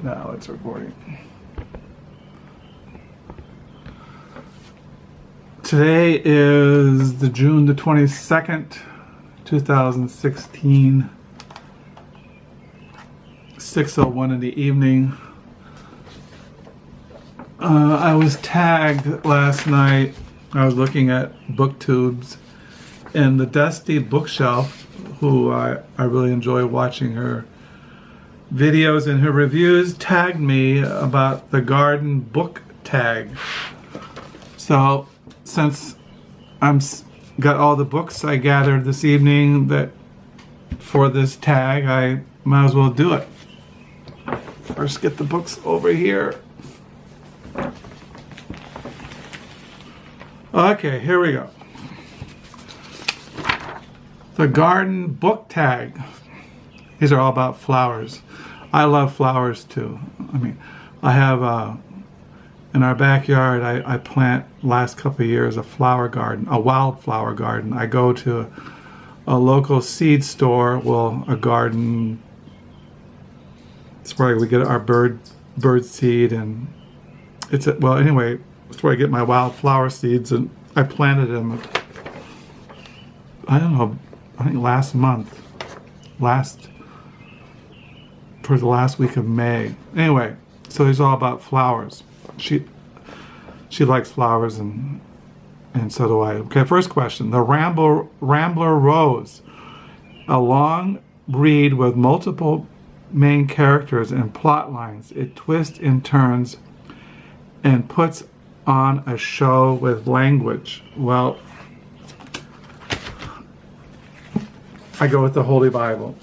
Now it's recording. Today is the June the 22nd, 2016, 6:01 in the evening. I was tagged last night. I was looking at booktubes, and TheDustyBookshelf, who I really enjoy watching her videos and her reviews, tagged me about the garden book tag. So since I'm got all the books I gathered this evening that for this tag, I might as well do it. First get the books over here. Okay, here we go. The garden book tag. These are all about flowers. I love flowers too. I mean, I have in our backyard, I plant last couple of years a flower garden, a wildflower garden. I go to a local seed store, well, a garden. It's where we get our bird seed, and anyway, it's where I get my wildflower seeds, and I planted them. I don't know. I think last month, towards the last week of May. Anyway, so it's all about flowers. She likes flowers, and so do I. Okay, first question. The Rambler Rose, a long read with multiple main characters and plot lines. It twists and turns and puts on a show with language. Well, I go with the Holy Bible.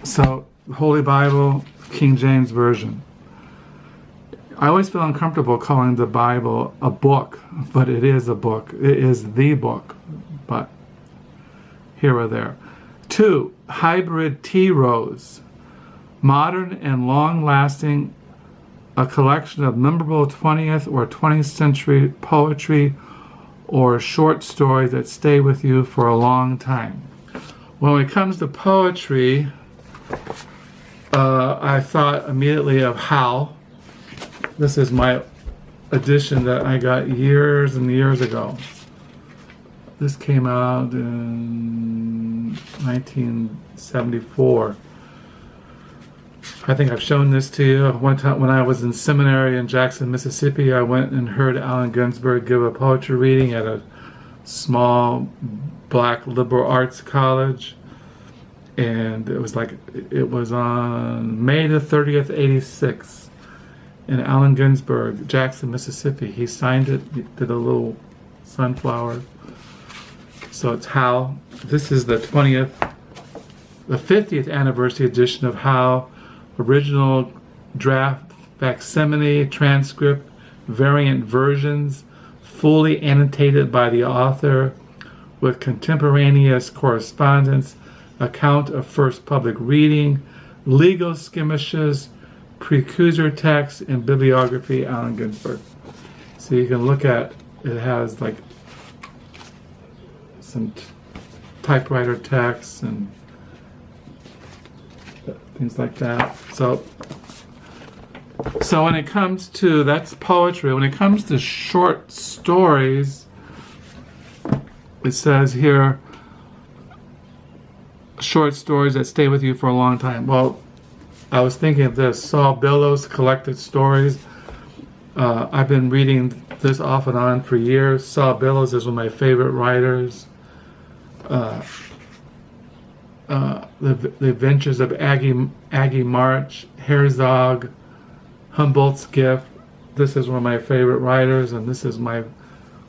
So, Holy Bible, King James Version. I always feel uncomfortable calling the Bible a book, but it is a book. It is the book, but here or there. 2. Hybrid Tea Rose. Modern and long-lasting, a collection of memorable 20th or 20th century poetry or short stories that stay with you for a long time. When it comes to poetry, I thought immediately of Hal. This is my edition that I got years and years ago. This came out in 1974. I think I've shown this to you. One time when I was in seminary in Jackson, Mississippi, I went and heard Allen Ginsberg give a poetry reading at a small black liberal arts college. And it was on May the 30th, 86. In Allen Ginsberg, Jackson, Mississippi. He signed it, did a little sunflower. So it's Hal. This is the 50th anniversary edition of Hal. Original draft, facsimile, transcript, variant versions, fully annotated by the author with contemporaneous correspondence, account of first public reading, legal skirmishes, precursor text, and bibliography, Allen Ginsberg. So you can look at, it has like some typewriter text and things like that. So when it comes to, that's poetry. When it comes to short stories, it says here, short stories that stay with you for a long time. Well, I was thinking of this, Saul Bellows' collected stories. I've been reading this off and on for years. Saul Bellows is one of my favorite writers. The Adventures of Aggie March, Herzog, Humboldt's Gift. This is one of my favorite writers, and this is one of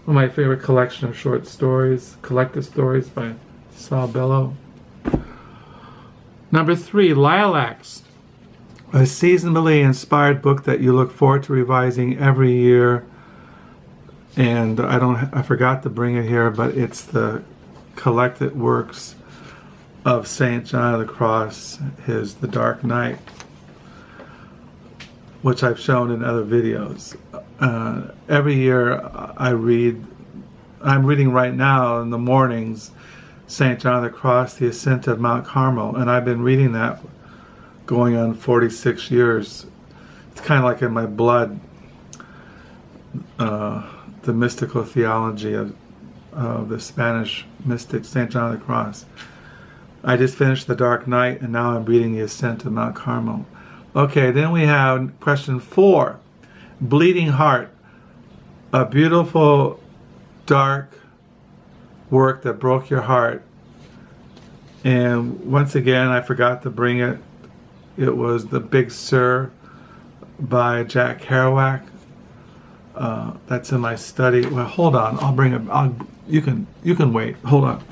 my favorite collection of short stories, collected stories by Saul Bellows. Number 3, Lilacs, a seasonally inspired book that you look forward to revising every year. And I forgot to bring it here, but it's the collected works of St. John of the Cross, The Dark Knight, which I've shown in other videos. Every year I read, I'm reading right now in the mornings, St. John of the Cross, The Ascent of Mount Carmel, and I've been reading that going on 46 years. It's kind of like in my blood, the mystical theology of the Spanish mystic St. John of the Cross. I just finished The Dark Night, and now I'm reading The Ascent to Mount Carmel. Okay, then we have question 4, Bleeding Heart, a beautiful, dark work that broke your heart. And once again, I forgot to bring it. It was The Big Sur by Jack Kerouac. That's in my study. Well, hold on. I'll bring it. You can wait. Hold on.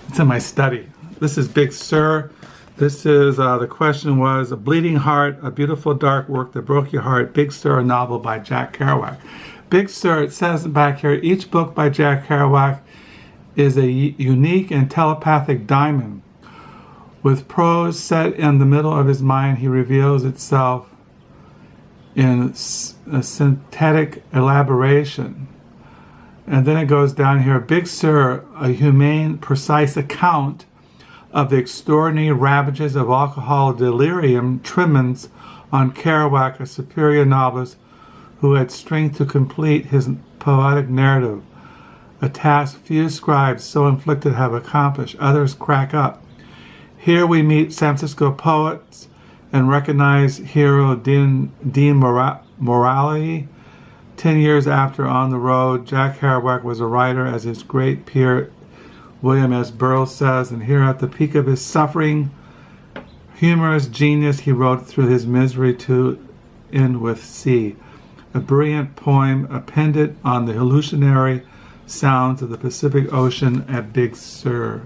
It's in my study. This is Big Sur. This is, the question was, A Bleeding Heart, a beautiful dark work that broke your heart. Big Sur, a novel by Jack Kerouac. Big Sur, it says back here, each book by Jack Kerouac is a unique and telepathic diamond. With prose set in the middle of his mind, he reveals itself in a synthetic elaboration. And then it goes down here, Big Sur, a humane, precise account of the extraordinary ravages of alcohol delirium tremens on Kerouac, a superior novelist who had strength to complete his poetic narrative, a task few scribes so inflicted have accomplished. Others crack up. Here we meet San Francisco poets and recognize hero Dean Morali. 10 years after On the Road, Jack Kerouac was a writer, as his great peer William S. Burroughs says, and here at the peak of his suffering, humorous genius, he wrote through his misery to end with sea, a brilliant poem appended on the hallucinatory sounds of the Pacific Ocean at Big Sur.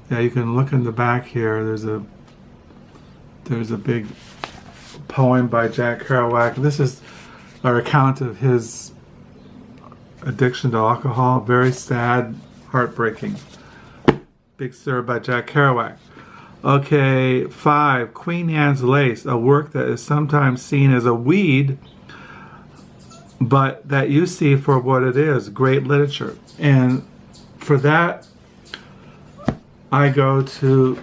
Yeah, you can look in the back here. There's a big poem by Jack Kerouac. This is our account of his addiction to alcohol. Very sad, heartbreaking. Big Sur by Jack Kerouac. Okay, 5, Queen Anne's Lace, a work that is sometimes seen as a weed, but that you see for what it is, great literature. And for that, I go to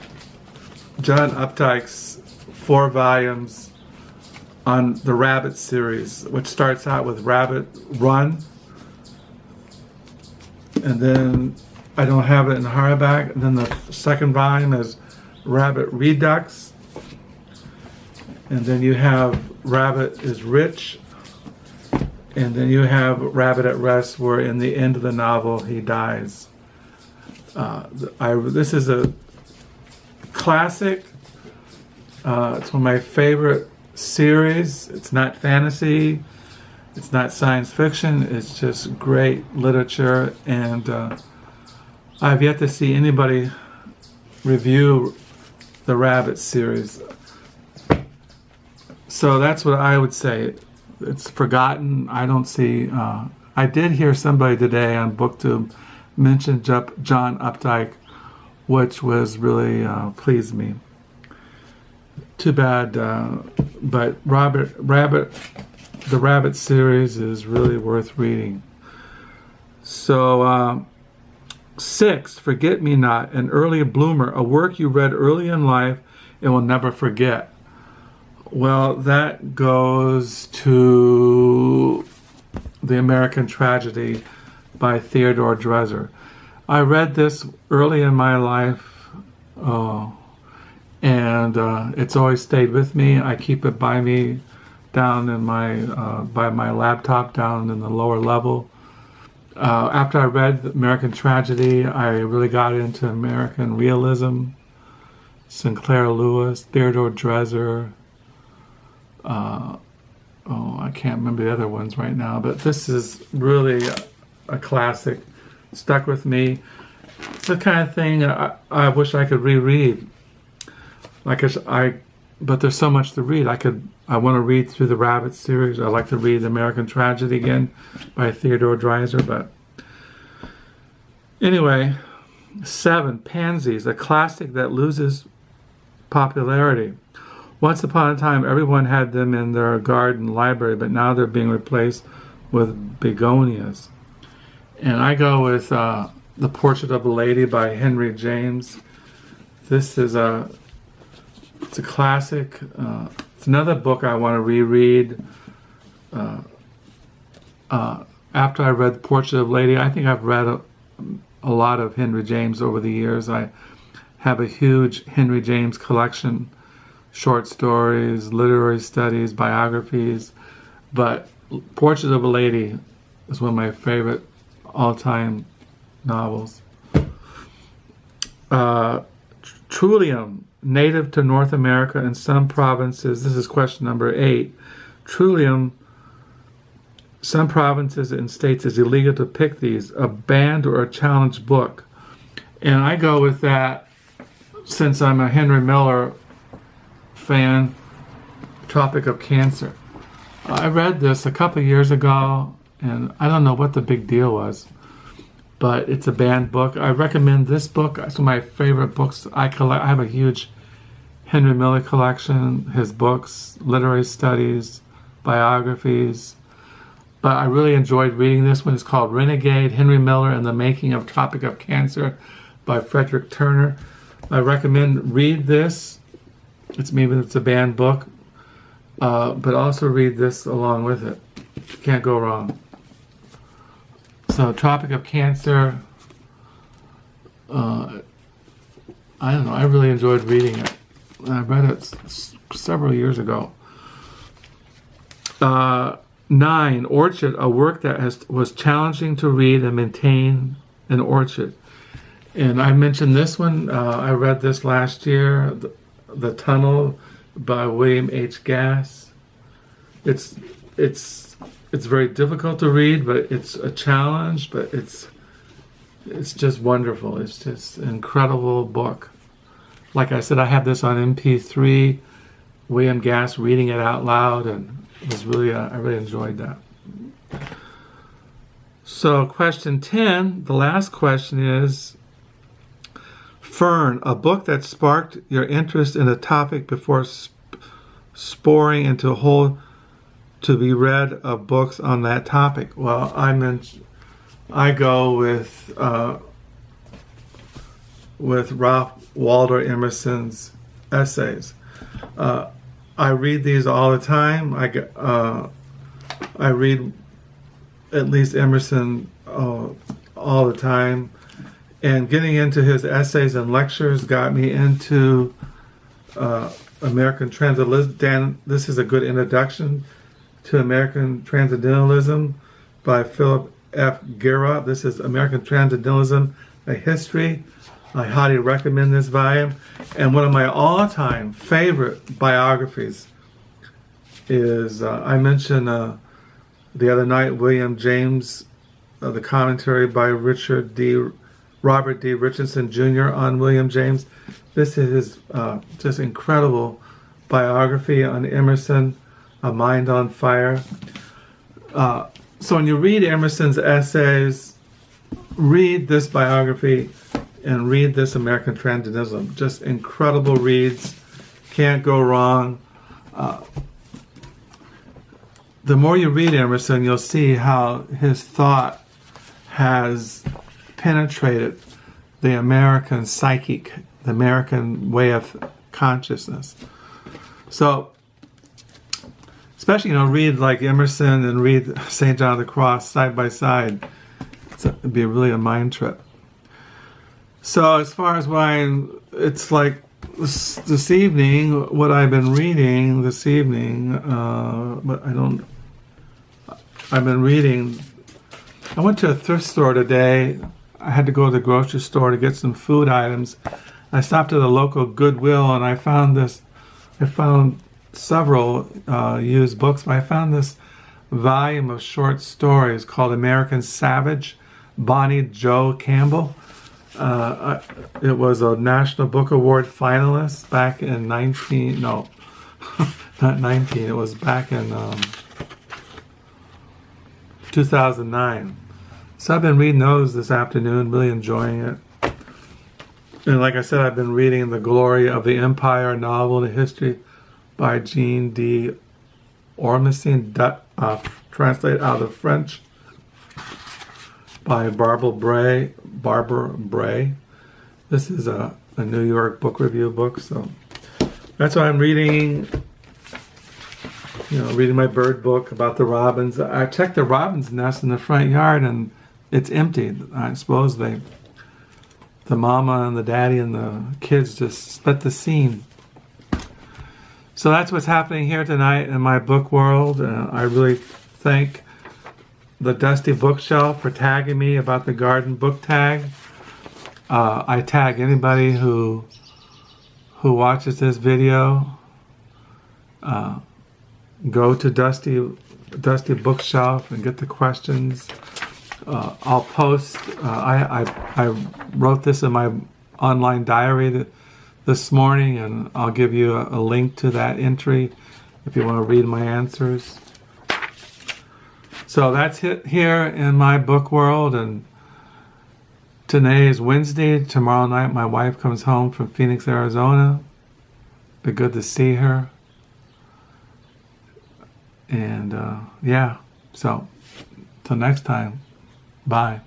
John Updike's 4 volumes on the Rabbit series, which starts out with Rabbit Run, and then I don't have it in hardback, and then the second volume is Rabbit Redux, and then you have Rabbit is Rich, and then you have Rabbit at Rest, where in the end of the novel he dies. This is a classic. It's one of my favorite series. It's not fantasy, it's not science fiction, it's just great literature, and I've yet to see anybody review the Rabbit series. So that's what I would say. It's forgotten. I don't see, I did hear somebody today on BookTube mention John Updike, which was really pleased me. Too bad, but the Rabbit series is really worth reading. So, 6, Forget Me Not, an early bloomer, a work you read early in life and will never forget. Well, that goes to The American Tragedy by Theodore Dreiser. I read this early in my life, and it's always stayed with me. I keep it by me down in my by my laptop down in the lower level. After I read American Tragedy, I really got into American realism. Sinclair Lewis, Theodore Dreiser. I can't remember the other ones right now, but this is really a classic. Stuck with me. It's the kind of thing I wish I could reread. But there's so much to read. I want to read through the Rabbit series. I like to read The American Tragedy again by Theodore Dreiser. But anyway, 7. Pansies, a classic that loses popularity. Once upon a time, everyone had them in their garden library, but now they're being replaced with begonias. And I go with The Portrait of a Lady by Henry James. This is it's a classic. It's another book I want to reread. After I read The Portrait of a Lady, I think I've read a lot of Henry James over the years. I have a huge Henry James collection, short stories, literary studies, biographies, but Portrait of a Lady is one of my favorite all-time novels. Trillium, native to North America and some provinces. This is question number 8. Trillium, some provinces and states is illegal to pick these, a banned or a challenged book. And I go with that since I'm a Henry Miller fan, Tropic of Cancer. I read this a couple of years ago, and I don't know what the big deal was, but it's a banned book. I recommend this book. It's one of my favorite books. I have a huge Henry Miller collection, his books, literary studies, biographies. But I really enjoyed reading this one. It's called Renegade, Henry Miller and the Making of Tropic of Cancer by Frederick Turner. I recommend read this. It's a banned book, but also read this along with it. Can't go wrong. So Tropic of Cancer, I don't know, I really enjoyed reading it. I read it several years ago. 9, Orchard, a work that was challenging to read and maintain an orchard. And I mentioned this one. I read this last year, The Tunnel by William H. Gass. It's very difficult to read, but it's a challenge, but it's just wonderful. It's just an incredible book. Like I said, I have this on MP3, William Gass reading it out loud, and it was really, I really enjoyed that. So question 10, the last question is, Fern, a book that sparked your interest in a topic before sporing into a whole to be read of books on that topic. Well, I go with Ralph Waldo Emerson's essays. I read these all the time. I read at least Emerson all the time. And getting into his essays and lectures got me into American Transcendentalism. Dan, this is a good introduction to American Transcendentalism by Philip F. Guerra. This is American Transcendentalism, a History. I highly recommend this volume. And one of my all-time favorite biographies is, I mentioned the other night, William James, the commentary by Robert D. Richardson Jr. on William James. This is his just incredible biography on Emerson, A Mind on Fire. So when you read Emerson's essays, read this biography and read this American Transcendentalism. Just incredible reads. Can't go wrong. The more you read Emerson, you'll see how his thought has penetrated the American psychic, the American way of consciousness. So, especially, read like Emerson and read St. John of the Cross side by side. It'd be really a mind trip. So, as far as it's like this evening, what I've been reading this evening, but I've been reading. I went to a thrift store today. I had to go to the grocery store to get some food items. I stopped at a local Goodwill and I found several used books, but I found this volume of short stories called American Savage, Bonnie Jo Campbell. It was a National Book Award finalist back in it was back in 2009. So I've been reading those this afternoon, really enjoying it. And like I said, I've been reading The Glory of the Empire, novel in history by Jean D. Ormesine, translated out of French by Barbara Bray. This is a New York book review book, so that's why I'm reading. Reading my bird book about the robins. I checked the robin's nest in the front yard, and it's empty. I suppose the mama and the daddy and the kids just split the scene. So that's what's happening here tonight in my book world. I really thank the Dusty Bookshelf for tagging me about the garden book tag. I tag anybody who watches this video. Go to Dusty Bookshelf and get the questions. I'll post. I wrote this in my online diary this morning, and I'll give you a link to that entry if you want to read my answers. So that's it here in my book world, and today is Wednesday. Tomorrow night my wife comes home from Phoenix, Arizona. Be good to see her. And yeah, so till next time, bye.